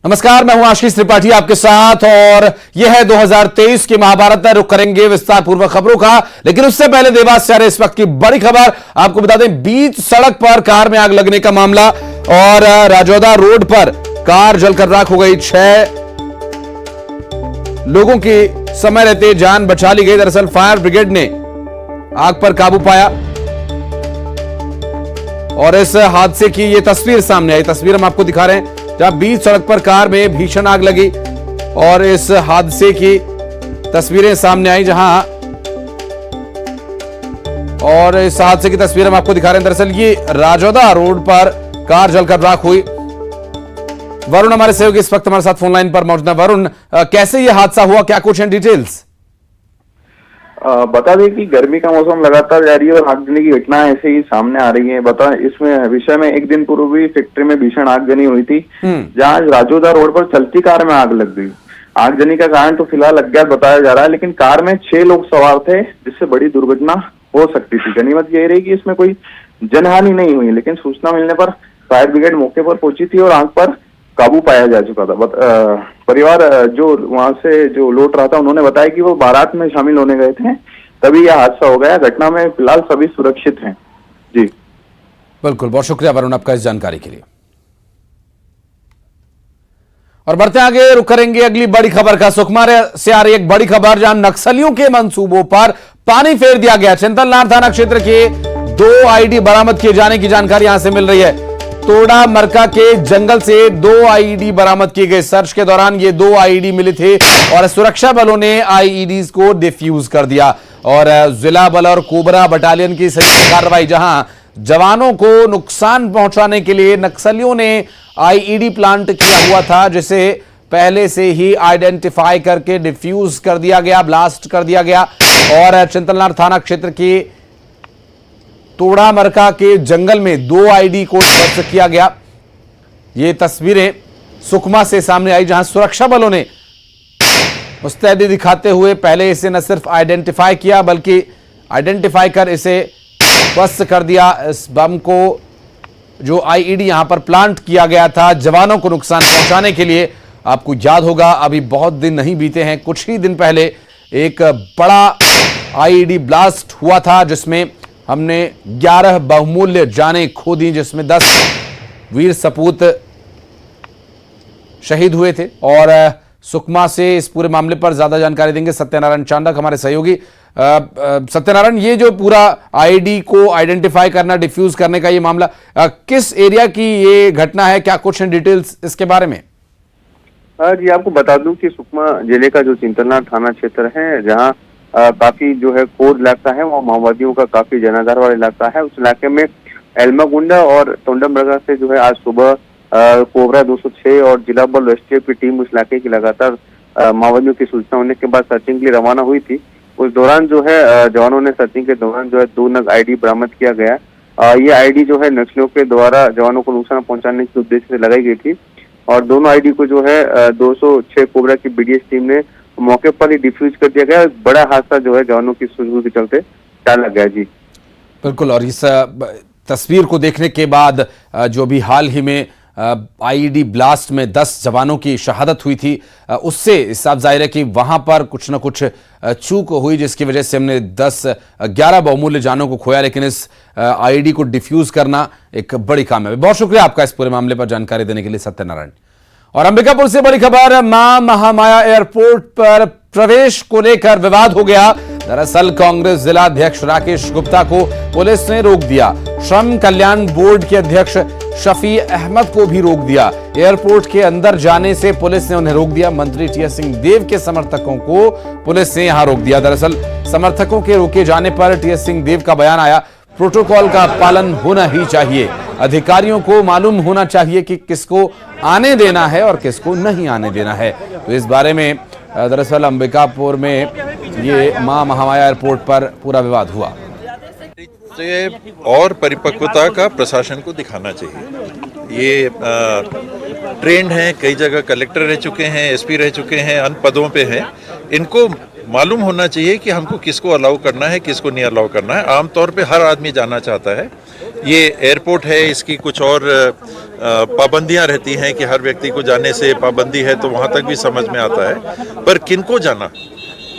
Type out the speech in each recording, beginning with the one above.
नमस्कार, मैं हूं आशीष त्रिपाठी आपके साथ और यह है 2023 की महाभारत। रुख करेंगे विस्तार पूर्वक खबरों का, लेकिन उससे पहले देवास से आ रही इस वक्त की बड़ी खबर आपको बता दें। बीच सड़क पर कार में आग लगने का मामला और राजौदा रोड पर कार जलकर राख हो गई। 6 लोगों की समय रहते जान बचा ली गई। दरअसल फायर ब्रिगेड ने आग पर काबू पाया और इस हादसे की यह तस्वीर सामने आई। तस्वीर हम आपको दिखा रहे हैं जहां बीच सड़क पर कार में भीषण आग लगी और इस हादसे की तस्वीरें सामने आई और इस हादसे की तस्वीर हम आपको दिखा रहे हैं। दरअसल ये राजौदा रोड पर कार जलकर राख हुई। वरुण हमारे सहयोगी इस वक्त हमारे साथ फोन लाइन पर मौजूद है। वरुण, कैसे ये हादसा हुआ, क्या कुछ है डिटेल्स? बता दें कि गर्मी का मौसम लगातार जारी है और आगजनी की घटनाएं ऐसे ही सामने आ रही हैं। इसमें विषय में एक दिन पूर्व भी फैक्ट्री में भीषण आगजनी हुई थी, जहां राजौदा रोड पर चलती कार में आग लग गई। आगजनी का कारण तो फिलहाल अज्ञात बताया जा रहा है, लेकिन कार में 6 लोग सवार थे, जिससे बड़ी दुर्घटना हो सकती थी। गनीमत यह रही कि इसमें कोई जनहानि नहीं हुई, लेकिन सूचना मिलने पर फायर ब्रिगेड मौके पर पहुंची थी और आग पर काबू पाया जा चुका था। परिवार जो वहां से जो लौट रहा था, उन्होंने बताया कि वो बारात में शामिल होने गए थे, तभी यह हादसा हो गया। घटना में फिलहाल सभी सुरक्षित हैं। जी बिल्कुल, बहुत शुक्रिया वरुण आपका इस जानकारी के लिए। और बढ़ते आगे, रुक करेंगे अगली बड़ी खबर का। सुकमा से आ रही एक बड़ी खबर, जहां नक्सलियों के मंसूबों पर पानी फेर दिया गया। चिंतलनार थाना क्षेत्र के 2 आईडी बरामद किए जाने की जानकारी यहां से मिल रही है। तोड़ा मरका के जंगल से 2 आईईडी बरामद किए गए। सर्च के दौरान ये 2 आईईडी मिले थे और सुरक्षा बलों ने आईईडीज को डिफ्यूज कर दिया और जिला बल और कोबरा बटालियन की संयुक्त कार्रवाई, जहां जवानों को नुकसान पहुंचाने के लिए नक्सलियों ने आईईडी प्लांट किया हुआ था, जिसे पहले से ही आइडेंटिफाई करके डिफ्यूज कर दिया गया, ब्लास्ट कर दिया गया और चिंतलनार थाना क्षेत्र के तोड़ा मरका के जंगल में 2 आईडी को ध्वस्त किया गया। ये तस्वीरें सुकमा से सामने आई, जहां सुरक्षा बलों ने मुस्तैदी दिखाते हुए पहले इसे न सिर्फ आइडेंटिफाई किया, बल्कि आइडेंटिफाई कर इसे ध्वस्त कर दिया। इस बम को, जो आईईडी यहां पर प्लांट किया गया था जवानों को नुकसान पहुंचाने के लिए, आपको याद होगा अभी बहुत दिन नहीं बीते हैं, कुछ ही दिन पहले एक बड़ा आईईडी ब्लास्ट हुआ था, जिसमें हमने 11 बहुमूल्य जानें खो दी, जिसमें 10 वीर सपूत शहीद हुए थे। और सुकमा से इस पूरे मामले पर ज्यादा जानकारी देंगे सत्यनारायण चांडक, हमारे सहयोगी। सत्यनारायण, ये जो पूरा आईडी को आइडेंटिफाई करना, डिफ्यूज करने का ये मामला, किस एरिया की ये घटना है, क्या कुछ डिटेल्स इसके बारे में? जी, आपको बता दूं कि सुकमा जिले का जो चिंतलनार थाना क्षेत्र है, जहां काफी जो है कोर इलाका है, वो माओवादियों का काफी जनाधार वाला इलाका है। उस इलाके में एल्मागुंडा और तोंडमरगा से जो है आज सुबह कोबरा 206 और जिला बल एसटीएफ की टीम उस इलाके की लगातार माओवादियों की सूचना होने के बाद सर्चिंग के लिए रवाना हुई थी। उस दौरान जो है जवानों ने सर्चिंग के दौरान जो है 2 नग आईडी बरामद किया गया। ये आईडी जो है नक्सलियों के द्वारा जवानों को नुकसान पहुंचाने के उद्देश्य से लगाई गई थी और दोनों आईडी को जो है 206 कोबरा की बीडीएस टीम ने मौके पर ही डिफ्यूज कर दिया गया। बड़ा हादसा जो है जवानों की सूझबूझ के चलते टाला गया। जी बिल्कुल, और इस तस्वीर को देखने के बाद जो भी हाल ही में आईईडी ब्लास्ट में 10 जवानों की शहादत हुई थी, उससे साफ जाहिर है कि वहां पर कुछ न कुछ चूक हुई, जिसकी वजह से हमने 11 बहुमूल्य जानों को खोया। लेकिन इस आईईडी को डिफ्यूज करना एक बड़ी कामयाबी। बहुत शुक्रिया आपका इस पूरे मामले पर जानकारी देने के लिए सत्यनारायण। और अंबिकापुर से बड़ी खबर, मां महामाया एयरपोर्ट पर प्रवेश को लेकर विवाद हो गया। दरअसल कांग्रेस जिला अध्यक्ष राकेश गुप्ता को पुलिस ने रोक दिया। श्रम कल्याण बोर्ड के अध्यक्ष शफी अहमद को भी रोक दिया। एयरपोर्ट के अंदर जाने से पुलिस ने उन्हें रोक दिया। मंत्री टीएस सिंहदेव के समर्थकों को पुलिस ने यहां रोक दिया। दरअसल समर्थकों के रोके जाने पर टीएस सिंहदेव का बयान आया, प्रोटोकॉल का पालन होना ही चाहिए, अधिकारियों को मालूम होना चाहिए कि किसको आने देना है और किसको नहीं आने देना है। तो इस बारे में दरअसल अंबिकापुर में ये मां महामाया एयरपोर्ट पर पूरा विवाद हुआ। ये और परिपक्वता का प्रशासन को दिखाना चाहिए। ये ट्रेंड हैं, कई जगह कलेक्टर रह चुके हैं, एसपी रह चुके हैं, अन्य पदों पे हैं। इनको मालूम होना चाहिए कि हमको किसको अलाउ करना है, किसको नहीं अलाउ करना है। आमतौर पे हर आदमी जानना चाहता है ये एयरपोर्ट है, इसकी कुछ और पाबंदियां रहती हैं कि हर व्यक्ति को जाने से पाबंदी है, तो वहां तक भी समझ में आता है। पर किनको जाना,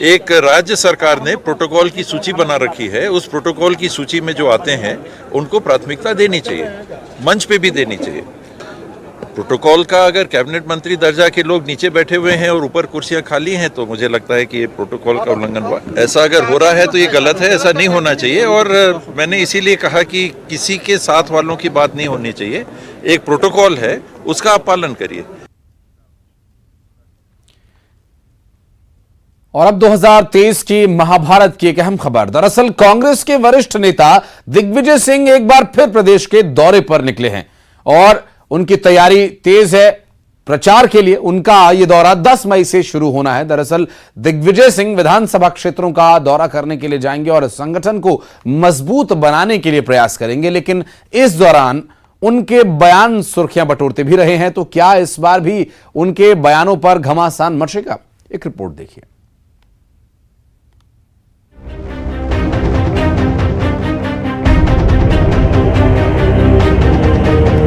एक राज्य सरकार ने प्रोटोकॉल की सूची बना रखी है, उस प्रोटोकॉल की सूची में जो आते हैं उनको प्राथमिकता देनी चाहिए, मंच पे भी देनी चाहिए। प्रोटोकॉल का अगर कैबिनेट मंत्री दर्जा के लोग नीचे बैठे हुए हैं और ऊपर कुर्सियां खाली हैं, तो मुझे लगता है कि ये प्रोटोकॉल का उल्लंघन हुआ। ऐसा अगर हो रहा है तो ये गलत है, ऐसा नहीं होना चाहिए। और मैंने इसीलिए कहा कि किसी के साथ वालों की बात नहीं होनी चाहिए। एक प्रोटोकॉल है, उसका आप पालन करिए। और अब 2023 की महाभारत की एक अहम खबर। दरअसल कांग्रेस के वरिष्ठ नेता दिग्विजय सिंह एक बार फिर प्रदेश के दौरे पर निकले हैं और उनकी तैयारी तेज है प्रचार के लिए। उनका यह दौरा 10 मई से शुरू होना है। दरअसल दिग्विजय सिंह विधानसभा क्षेत्रों का दौरा करने के लिए जाएंगे और संगठन को मजबूत बनाने के लिए प्रयास करेंगे, लेकिन इस दौरान उनके बयान सुर्खियां बटोरते भी रहे हैं। तो क्या इस बार भी उनके बयानों पर घमासान मचेगा? एक रिपोर्ट देखिए।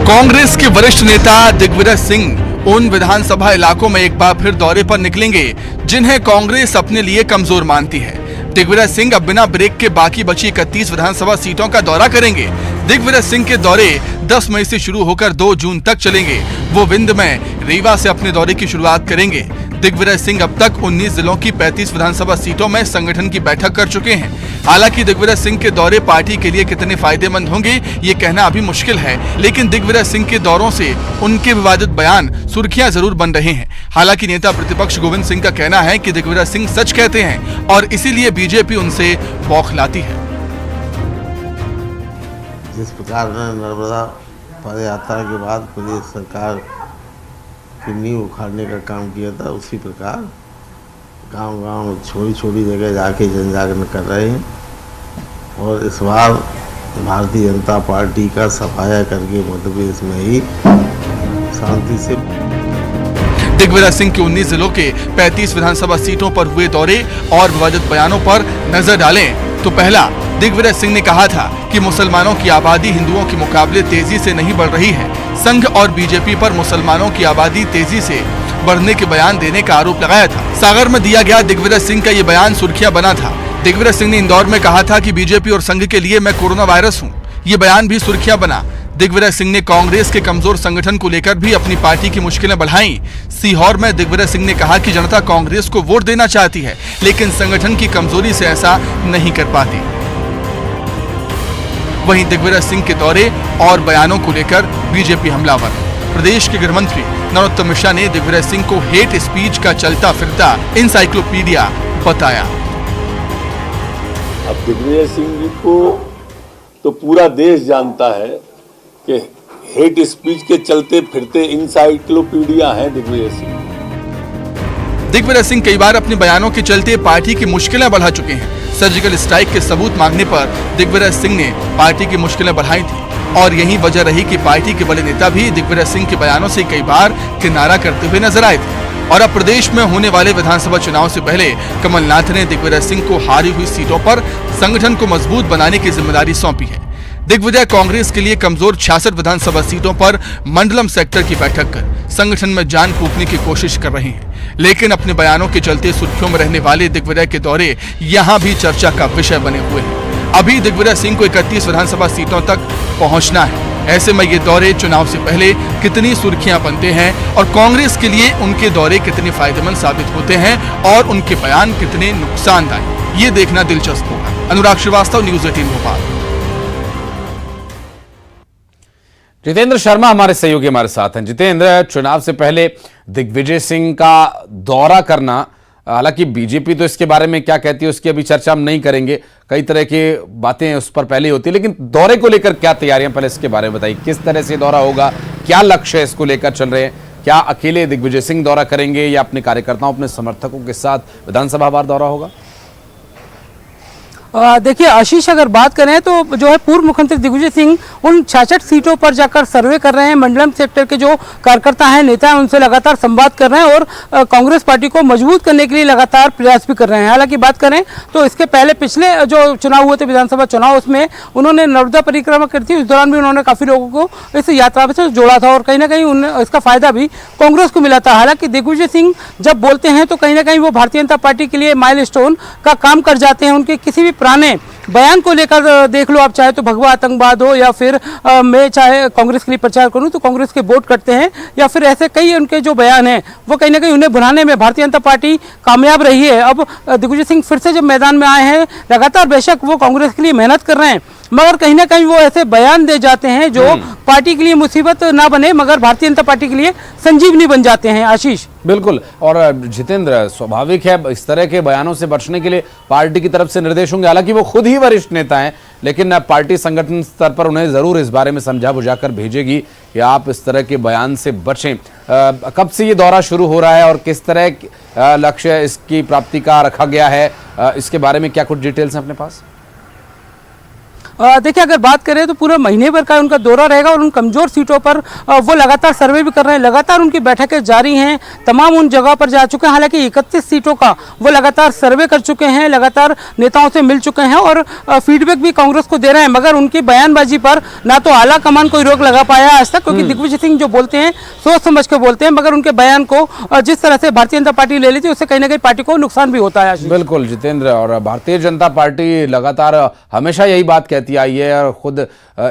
कांग्रेस के वरिष्ठ नेता दिग्विजय सिंह उन विधानसभा इलाकों में एक बार फिर दौरे पर निकलेंगे जिन्हें कांग्रेस अपने लिए कमजोर मानती है। दिग्विजय सिंह अब बिना ब्रेक के बाकी बची 31 विधानसभा सीटों का दौरा करेंगे। दिग्विजय सिंह के दौरे 10 मई से शुरू होकर 2 जून तक चलेंगे। वो विंध्य में रीवा से अपने दौरे की शुरुआत करेंगे। दिग्विजय सिंह अब तक 19 जिलों की 35 विधानसभा सीटों में संगठन की बैठक कर चुके हैं। हालांकि दिग्विजय सिंह के दौरे पार्टी के लिए कितने फायदेमंद होंगे ये कहना अभी मुश्किल है, लेकिन दिग्विजय सिंह के दौरों से उनके विवादित बयान सुर्खियां जरूर बन रहे हैं। हालांकि नेता प्रतिपक्ष गोविंद सिंह का कहना है कि दिग्विजय सिंह सच कहते हैं और इसीलिए बीजेपी उनसे बौखलाती है। जिस प्रकार नर्मदा पद यात्रा के बाद प्रदेश सरकार की नींव उखाड़ने का काम किया था, उसी प्रकार गांव-गांव छोटी छोटी जगह जाके जन जागरण कर रहे हैं और इस बार भारतीय जनता पार्टी का सफाया करके मध्य प्रदेश में ही शांति से। दिग्विजय सिंह के 19 जिलों के 35 विधानसभा सीटों पर हुए दौरे और विवादित बयानों पर नजर डालें तो पहला, दिग्विजय सिंह ने कहा था कि मुसलमानों की आबादी हिंदुओं के मुकाबले तेजी से नहीं बढ़ रही है। संघ और बीजेपी पर मुसलमानों की आबादी तेजी से बढ़ने के बयान देने का आरोप लगाया था। सागर में दिया गया दिग्विजय सिंह का ये बयान सुर्खियां बना था। दिग्विजय सिंह ने इंदौर में कहा था कि बीजेपी और संघ के लिए मैं कोरोना वायरस हूँ। ये बयान भी सुर्खियां बना। दिग्विजय सिंह ने कांग्रेस के कमजोर संगठन को लेकर भी अपनी पार्टी की मुश्किलें बढ़ाई। सीहोर में दिग्विजय सिंह ने कहा कि जनता कांग्रेस को वोट देना चाहती है, लेकिन संगठन की कमजोरी से ऐसा नहीं कर पाती। वहीं दिग्विजय सिंह के दौरे और बयानों को लेकर बीजेपी हमलावर। प्रदेश के गृह मंत्री नरोत्तम मिश्रा ने दिग्विजय सिंह को हेट स्पीच का चलता फिरता इंसाइक्लोपीडिया बताया। अब दिग्विजय सिंह जी को तो पूरा देश जानता है कि हेट स्पीच के चलते फिरते इंसाइक्लोपीडिया हैं दिग्विजय सिंह। दिग्विजय सिंह कई बार अपने बयानों के चलते पार्टी की मुश्किलें बढ़ा चुके हैं। सर्जिकल स्ट्राइक के सबूत मांगने पर दिग्विजय सिंह ने पार्टी की मुश्किलें बढ़ाई थी और यही वजह रही कि पार्टी के बड़े नेता भी दिग्विजय सिंह के बयानों से कई बार किनारा करते हुए नजर आए थे। और अब प्रदेश में होने वाले विधानसभा चुनाव से पहले कमलनाथ ने दिग्विजय सिंह को हारी हुई सीटों पर संगठन को मजबूत बनाने की जिम्मेदारी सौंपी है। दिग्विजय कांग्रेस के लिए कमजोर 66 विधानसभा सीटों पर मंडलम सेक्टर की बैठक कर संगठन में जान फूंकने की कोशिश कर रहे हैं, लेकिन अपने बयानों के चलते सुर्खियों में रहने वाले दिग्विजय के दौरे यहां भी चर्चा का विषय बने हुए हैं। अभी दिग्विजय सिंह को 31 विधानसभा सीटों तक पहुंचना है। ऐसे में ये दौरे चुनाव से पहले कितनी सुर्खियां बनते हैं और कांग्रेस के लिए उनके दौरे कितने फायदेमंद साबित होते हैं और उनके बयान कितने नुकसानदायक, ये देखना दिलचस्प होगा। अनुराग श्रीवास्तव, न्यूज़ 18 भोपाल। जितेंद्र शर्मा हमारे सहयोगी हमारे साथ हैं। जितेंद्र, चुनाव से पहले दिग्विजय सिंह का दौरा करना, हालांकि बीजेपी तो इसके बारे में क्या कहती है उसकी अभी चर्चा हम नहीं करेंगे, कई तरह की बातें उस पर पहले होती है, लेकिन दौरे को लेकर क्या तैयारियां पहले इसके बारे में बताइए। किस तरह से दौरा होगा, क्या लक्ष्य है इसको लेकर चल रहे हैं? क्या अकेले दिग्विजय सिंह दौरा करेंगे या अपने कार्यकर्ताओं अपने समर्थकों के साथ विधानसभा वार दौरा होगा? देखिए आशीष, अगर बात करें तो जो है पूर्व मुख्यमंत्री दिग्विजय सिंह उन 66 सीटों पर जाकर सर्वे कर रहे हैं। मंडलम सेक्टर के जो कार्यकर्ता हैं, नेता हैं, उनसे लगातार संवाद कर रहे हैं और कांग्रेस पार्टी को मजबूत करने के लिए लगातार प्रयास भी कर रहे हैं। हालांकि बात करें तो इसके पहले पिछले जो चुनाव हुए थे विधानसभा चुनाव, उसमें उन्होंने नर्मदा परिक्रमा करी थी। उस दौरान भी उन्होंने काफ़ी लोगों को इस यात्रा से जोड़ा था और कहीं ना कहीं उन्हें इसका फायदा भी कांग्रेस को मिला था। हालांकि दिग्विजय सिंह जब बोलते हैं तो कहीं ना कहीं वो भारतीय जनता पार्टी के लिए माइलस्टोन का काम कर जाते हैं। उनके किसी भी पुराने बयान को लेकर देख लो आप, चाहे तो भगवा आतंकवाद हो या फिर मैं चाहे कांग्रेस के लिए प्रचार करूं तो कांग्रेस के वोट करते हैं, या फिर ऐसे कई उनके जो बयान हैं वो कहीं ना कहीं उन्हें भुनाने में भारतीय जनता पार्टी कामयाब रही है। अब दिग्विजय सिंह फिर से जब मैदान में आए हैं, लगातार बेशक वो कांग्रेस के लिए मेहनत कर रहे हैं, मगर कहीं ना कहीं वो ऐसे बयान दे जाते हैं जो पार्टी के लिए मुसीबत ना बने मगर भारतीय जनता पार्टी के लिए संजीवनी बन जाते हैं। आशीष, बिल्कुल। और जितेंद्र, स्वाभाविक है इस तरह के बयानों से बचने के लिए पार्टी की तरफ से निर्देश होंगे। हालांकि वो खुद ही वरिष्ठ नेता हैं, लेकिन पार्टी संगठन स्तर पर उन्हें जरूर इस बारे में समझा बुझा कर भेजेगी कि आप इस तरह के बयान से बचें। कब से ये दौरा शुरू हो रहा है और किस तरह लक्ष्य इसकी प्राप्ति का रखा गया है, इसके बारे में क्या कुछ डिटेल्स हैं अपने पास? देखिए अगर बात करें तो पूरा महीने भर का उनका दौरा रहेगा और उन कमजोर सीटों पर वो लगातार सर्वे भी कर रहे हैं। लगातार उनकी बैठकें जारी हैं, तमाम उन जगह पर जा चुके हैं। हालांकि 31 सीटों का वो लगातार सर्वे कर चुके हैं, लगातार नेताओं से मिल चुके हैं और फीडबैक भी कांग्रेस को दे रहे हैं। मगर उनकी बयानबाजी पर ना तो आला कमान कोई रोक लगा पाया आज तक, क्योंकि दिग्विजय सिंह जो बोलते हैं सोच समझ के बोलते हैं, मगर उनके बयान को जिस तरह से भारतीय जनता पार्टी ले लेती है उससे कहीं ना कहीं पार्टी को नुकसान भी होता है। बिल्कुल जितेंद्र, और भारतीय जनता पार्टी लगातार हमेशा यही बात कहती आई है और खुद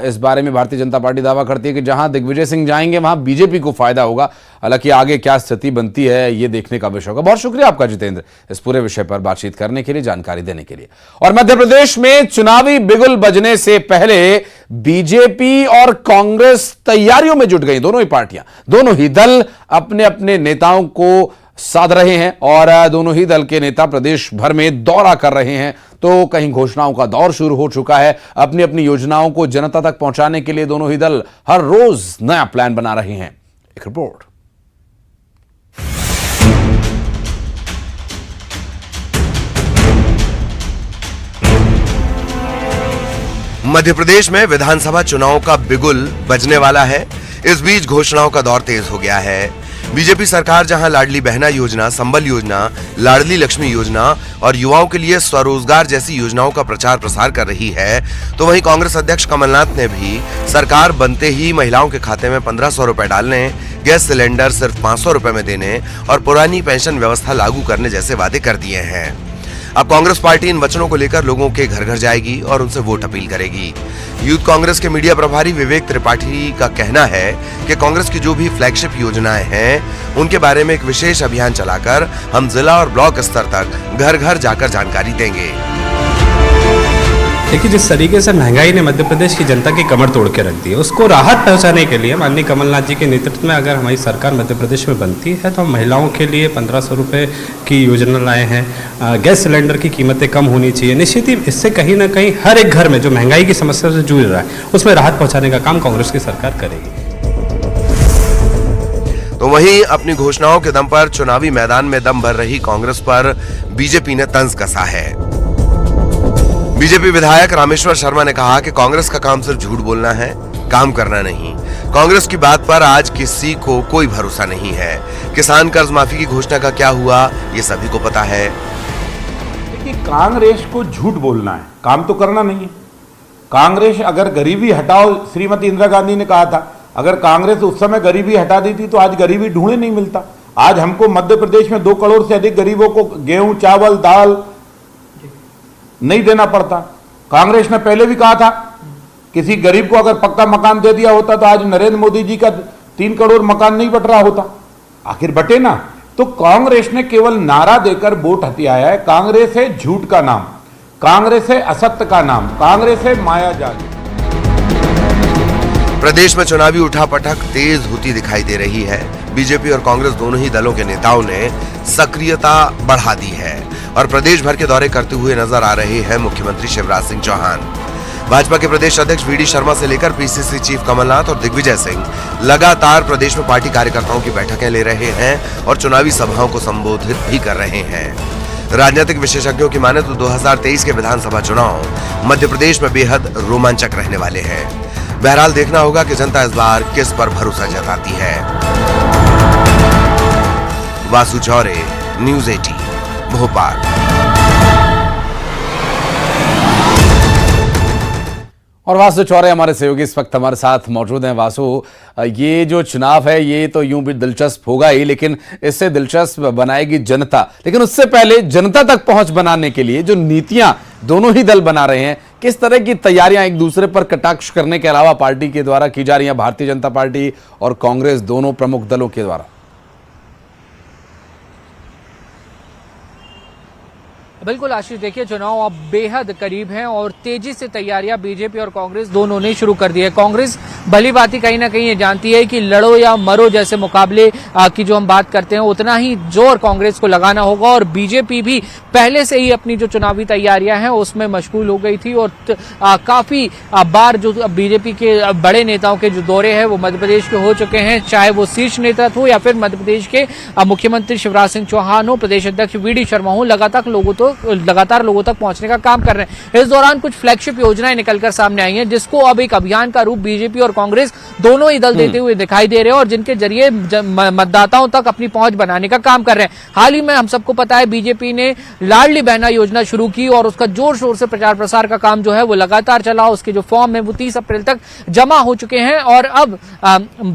इस बारे में भारतीय जनता पार्टी दावा करती है कि जहां दिग्विजय सिंह जाएंगे वहां बीजेपी को फायदा होगा। हालांकि आगे क्या स्थिति बनती है ये देखने का विषय होगा। बहुत शुक्रिया आपका जितेंद्र, इस पूरे विषय पर बातचीत करने के लिए, जानकारी देने के लिए। और मध्य प्रदेश में चुनावी बिगुल बजने से पहले बीजेपी और कांग्रेस तैयारियों में जुट गई। दोनों ही पार्टियां, दोनों ही दल अपने अपने नेताओं को साध रहे हैं और दोनों ही दल के नेता प्रदेश भर में दौरा कर रहे हैं। तो कहीं घोषणाओं का दौर शुरू हो चुका है। अपनी अपनी योजनाओं को जनता तक पहुंचाने के लिए दोनों ही दल हर रोज नया प्लान बना रहे हैं। एक रिपोर्ट। मध्य प्रदेश में विधानसभा चुनाव का बिगुल बजने वाला है। इस बीच घोषणाओं का दौर तेज हो गया है। बीजेपी सरकार जहां लाडली बहना योजना, संबल योजना, लाडली लक्ष्मी योजना और युवाओं के लिए स्वरोजगार जैसी योजनाओं का प्रचार प्रसार कर रही है, तो वहीं कांग्रेस अध्यक्ष कमलनाथ ने भी सरकार बनते ही महिलाओं के खाते में 1500 रुपए डालने, गैस सिलेंडर सिर्फ 500 रुपए में देने और पुरानी पेंशन व्यवस्था लागू करने जैसे वादे कर दिए हैं। अब कांग्रेस पार्टी इन वचनों को लेकर लोगों के घर घर जाएगी और उनसे वोट अपील करेगी। यूथ कांग्रेस के मीडिया प्रभारी विवेक त्रिपाठी का कहना है कि कांग्रेस की जो भी फ्लैगशिप योजनाएं हैं उनके बारे में एक विशेष अभियान चलाकर हम जिला और ब्लॉक स्तर तक घर घर जाकर जानकारी देंगे। देखिए, जिस तरीके से महंगाई ने मध्य प्रदेश की जनता की कमर तोड़ के रख दी है, उसको राहत पहुंचाने के लिए माननीय कमलनाथ जी के नेतृत्व में अगर हमारी सरकार मध्य प्रदेश में बनती है तो हम महिलाओं के लिए 1500 रुपये की योजना लाए हैं। गैस सिलेंडर की कीमतें कम होनी चाहिए। निश्चित ही इससे कहीं ना कहीं हर एक घर में जो महंगाई की समस्या से जूझ रहा है उसमें राहत पहुँचाने का काम कांग्रेस की सरकार करेगी। तो वहीं अपनी घोषणाओं के दम पर चुनावी मैदान में दम भर रही कांग्रेस पर बीजेपी ने तंज कसा है। बीजेपी विधायक रामेश्वर शर्मा ने कहा कि कांग्रेस का काम सिर्फ झूठ बोलना है, काम करना नहीं। कांग्रेस की बात पर आज किसी को कोई भरोसा नहीं है। किसान कर्ज माफी की घोषणा का क्या हुआ ये सभी को पता है। देखिए, कांग्रेस को झूठ बोलना है, काम तो करना नहीं है। कांग्रेस अगर गरीबी हटाओ, श्रीमती इंदिरा गांधी ने कहा था, अगर कांग्रेस उस समय गरीबी हटा दी थी तो आज गरीबी ढूंढे नहीं मिलता। आज हमको मध्य प्रदेश में 2 करोड़ से अधिक गरीबों को गेहूं, चावल, दाल नहीं देना पड़ता। कांग्रेस ने पहले भी कहा था किसी गरीब को अगर पक्का मकान दे दिया होता तो आज नरेंद्र मोदी जी का 3 करोड़ मकान नहीं बट रहा होता। आखिर बटे ना। तो कांग्रेस ने केवल नारा देकर वोट हथियाया है। कांग्रेस है झूठ का नाम, कांग्रेस है असत्य का नाम, कांग्रेस है मायाजाल। प्रदेश में चुनावी उठापटक तेज होती दिखाई दे रही है। बीजेपी और कांग्रेस दोनों ही दलों के नेताओं ने सक्रियता बढ़ा दी है और प्रदेश भर के दौरे करते हुए नजर आ रहे हैं मुख्यमंत्री शिवराज सिंह चौहान। भाजपा के प्रदेश अध्यक्ष वीडी शर्मा से लेकर पीसीसी चीफ कमलनाथ और दिग्विजय सिंह लगातार प्रदेश में पार्टी कार्यकर्ताओं की बैठकें ले रहे हैं और चुनावी सभाओं को संबोधित भी कर रहे हैं। राजनीतिक विशेषज्ञों की माने तो 2023 के विधानसभा चुनाव मध्य प्रदेश में बेहद रोमांचक रहने वाले हैं। बहरहाल देखना होगा कि जनता इस बार किस पर भरोसा जताती है। वासु चौरे, न्यूज़ 18, भोपाल। और वासु चौरे हमारे सहयोगी इस वक्त हमारे साथ मौजूद हैं। वासु, ये जो चुनाव है ये तो यूं भी दिलचस्प होगा ही, लेकिन इससे दिलचस्प बनाएगी जनता। लेकिन उससे पहले जनता तक पहुंच बनाने के लिए जो नीतियां दोनों ही दल बना रहे हैं, किस तरह की तैयारियां एक दूसरे पर कटाक्ष करने के अलावा पार्टी के द्वारा की जा रही हैं, भारतीय जनता पार्टी और कांग्रेस दोनों प्रमुख दलों के द्वारा? बिल्कुल आशीष, देखिए चुनाव अब बेहद करीब हैं और तेजी से तैयारियां बीजेपी और कांग्रेस दोनों ने शुरू कर दी है। कांग्रेस भली बाती कहीं ना कहीं ये जानती है कि लड़ो या मरो जैसे मुकाबले की जो हम बात करते हैं उतना ही जोर कांग्रेस को लगाना होगा, और बीजेपी भी पहले से ही अपनी जो चुनावी तैयारियां हैं उसमें मशगूल हो गई थी। और काफी बार जो बीजेपी के बड़े नेताओं के जो दौरे हैं वो मध्य प्रदेश के हो चुके हैं, चाहे वो शीर्ष नेतृत्व हो या फिर मध्य प्रदेश के मुख्यमंत्री शिवराज सिंह चौहान हो, प्रदेश अध्यक्ष वी.डी. शर्मा हो, लगातार लोगों तक पहुंचने का काम कर रहे हैं। इस दौरान कुछ फ्लैगशिप योजनाएं निकलकर सामने आई हैं जिसको अब एक अभियान का रूप बीजेपी और कांग्रेस दोनों ही दल देते हुए दिखाई दे रहे हैं और जिनके जरिए मतदाताओं तक अपनी पहुंच बनाने का काम कर रहे हैं। हाल ही में हम सबको पता है बीजेपी ने लाडली बहना योजना शुरू की और उसका जोर शोर से प्रचार प्रसार का काम जो है वो लगातार चला। उसके जो फॉर्म है वो 30 अप्रैल तक जमा हो चुके हैं और अब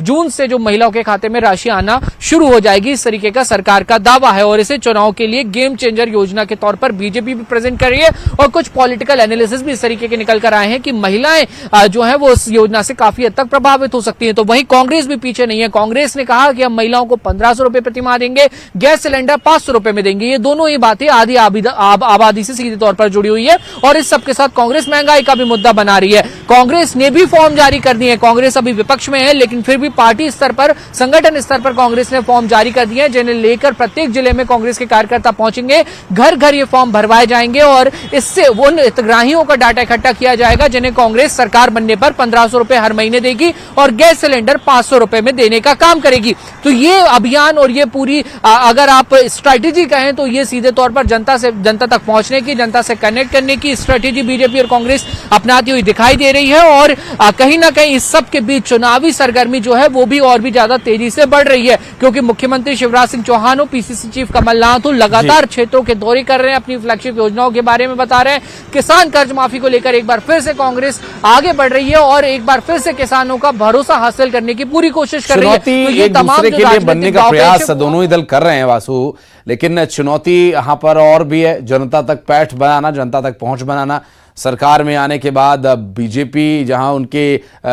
जून से जो महिलाओं के खाते में राशि आना शुरू हो जाएगी, इस तरीके का सरकार का दावा है। और इसे चुनाव के लिए गेम चेंजर योजना के तौर पर बीजेपी भी प्रेजेंट कर रही है और कुछ पॉलिटिकल एनालिसिस भी इस तरीके के निकल कर आए हैं कि महिलाएं जो है वो इस योजना से काफी हद तक प्रभावित हो सकती हैं। तो वहीं कांग्रेस भी पीछे नहीं है। कांग्रेस ने कहा कि हम महिलाओं को 1500 रुपए प्रति माह देंगे, गैस सिलेंडर 500 रुपए में देंगे। ये दोनों ही बातें आधी आबादी से सीधे तौर पर जुड़ी हुई है और इस सबके साथ कांग्रेस महंगाई का भी मुद्दा बना रही है। कांग्रेस ने भी फॉर्म जारी कर दिए हैं। कांग्रेस अभी विपक्ष में है लेकिन फिर भी पार्टी स्तर पर, संगठन स्तर पर कांग्रेस ने फॉर्म जारी कर दिए हैं जिन्हें लेकर प्रत्येक जिले में कांग्रेस के कार्यकर्ता पहुंचेंगे, घर घर ये फॉर्म भरवाए जाएंगे और इससे उन हितग्राहियों का डाटा इकट्ठा किया जाएगा जिन्हें कांग्रेस सरकार बनने पर 1500 रुपए हर महीने देगी और गैस सिलेंडर 500 रुपए में देने का काम करेगी। तो ये अभियान और ये पूरी अगर आप स्ट्रैटेजी कहें तो ये सीधे तौर पर जनता तक पहुंचने की, जनता से कनेक्ट करने की स्ट्रैटेजी बीजेपी और कांग्रेस अपनाती हुई दिखाई दे रही है। और कहीं ना कहीं इस सब के बीच चुनावी सरगर्मी जो है वो भी और भी ज्यादा तेजी से बढ़ रही है क्योंकि मुख्यमंत्री शिवराज सिंह चौहान हो, पीसीसी चीफ कमलनाथ हो, लगातार क्षेत्रों के दौरे कर रहे हैं, अपनी फ्लैगशिप योजनाओं के बारे में बता रहे हैं। किसान कर्ज माफी को लेकर एक बार फिर से कांग्रेस आगे बढ़ रही है और एक बार फिर से किसानों का भरोसा हासिल करने की पूरी कोशिश कर रही है। तो ये एक दूसरे के लिए बनने का प्रयास दोनों ही दल कर रहे हैं वासु, लेकिन चुनौती यहां पर और भी है, जनता तक पैठ बनाना, जनता तक पहुंच बनाना। सरकार में आने के बाद बीजेपी जहां उनके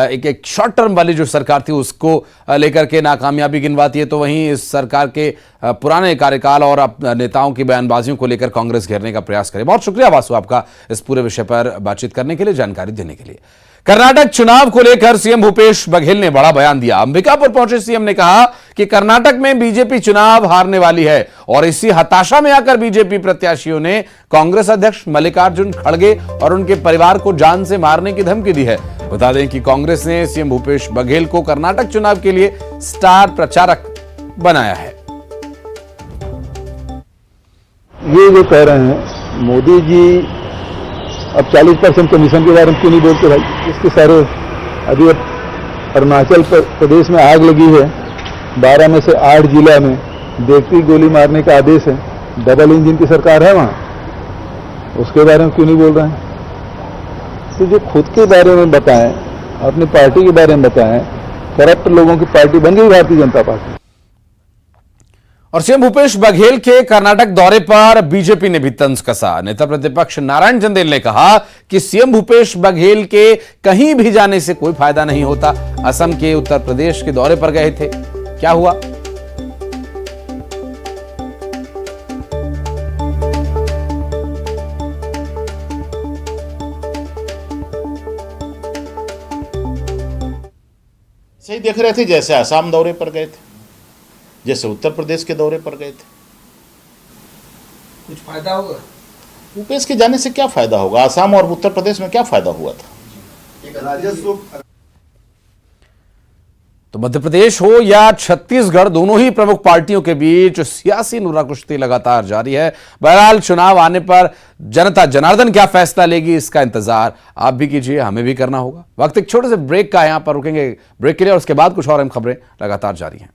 एक शॉर्ट टर्म वाली जो सरकार थी उसको लेकर के नाकामयाबी गिनवाती है, तो वहीं इस सरकार के पुराने कार्यकाल और नेताओं की बयानबाजियों को लेकर कांग्रेस घेरने का प्रयास करे। बहुत शुक्रिया वासु आपका इस पूरे विषय पर बातचीत करने के लिए, जानकारी देने के लिए। कर्नाटक चुनाव को लेकर सीएम भूपेश बघेल ने बड़ा बयान दिया। अंबिकापुर पहुंचे सीएम ने कहा कि कर्नाटक में बीजेपी चुनाव हारने वाली है और इसी हताशा में आकर बीजेपी प्रत्याशियों ने कांग्रेस अध्यक्ष मल्लिकार्जुन खड़गे और उनके परिवार को जान से मारने की धमकी दी है। बता दें कि कांग्रेस ने सीएम भूपेश बघेल को कर्नाटक चुनाव के लिए स्टार प्रचारक बनाया है। ये जो कह रहे हैं मोदी जी अब 40% कमीशन के बारे में क्यों नहीं बोलते भाई? इसके सारे अभी अरुणाचल प्रदेश में आग लगी है, 12 में से 8 जिला में देखती गोली मारने का आदेश है, डबल इंजन की सरकार है वहां, उसके बारे में क्यों नहीं बोल रहे हैं? तो जो खुद के बारे में बताएं, अपनी पार्टी के बारे में बताएं, करप्ट लोगों की पार्टी बन गई भारतीय जनता पार्टी। और सीएम भूपेश बघेल के कर्नाटक दौरे पर बीजेपी ने भी तंज कसा। नेता प्रतिपक्ष नारायण चंदेल ने कहा कि सीएम भूपेश बघेल के कहीं भी जाने से कोई फायदा नहीं होता। असम के उत्तर प्रदेश के दौरे पर गए थे, क्या हुआ? सही देख रहे थे, जैसे असम दौरे पर गए थे, जैसे उत्तर प्रदेश के दौरे पर गए थे। कुछ फायदा होगा? भूपेश के जाने से क्या फायदा होगा? असम और उत्तर प्रदेश में क्या फायदा हुआ था? तो मध्य प्रदेश हो या छत्तीसगढ़, दोनों ही प्रमुख पार्टियों के बीच सियासी नुरा कुश्ती लगातार जारी है। बहरहाल चुनाव आने पर जनता जनार्दन क्या फैसला लेगी, इसका इंतजार आप भी कीजिए, हमें भी करना होगा। वक्त एक छोटे से ब्रेक का है, यहां पर रुकेंगे ब्रेक के लिए और उसके बाद कुछ और अहम खबरें लगातार जारी हैं।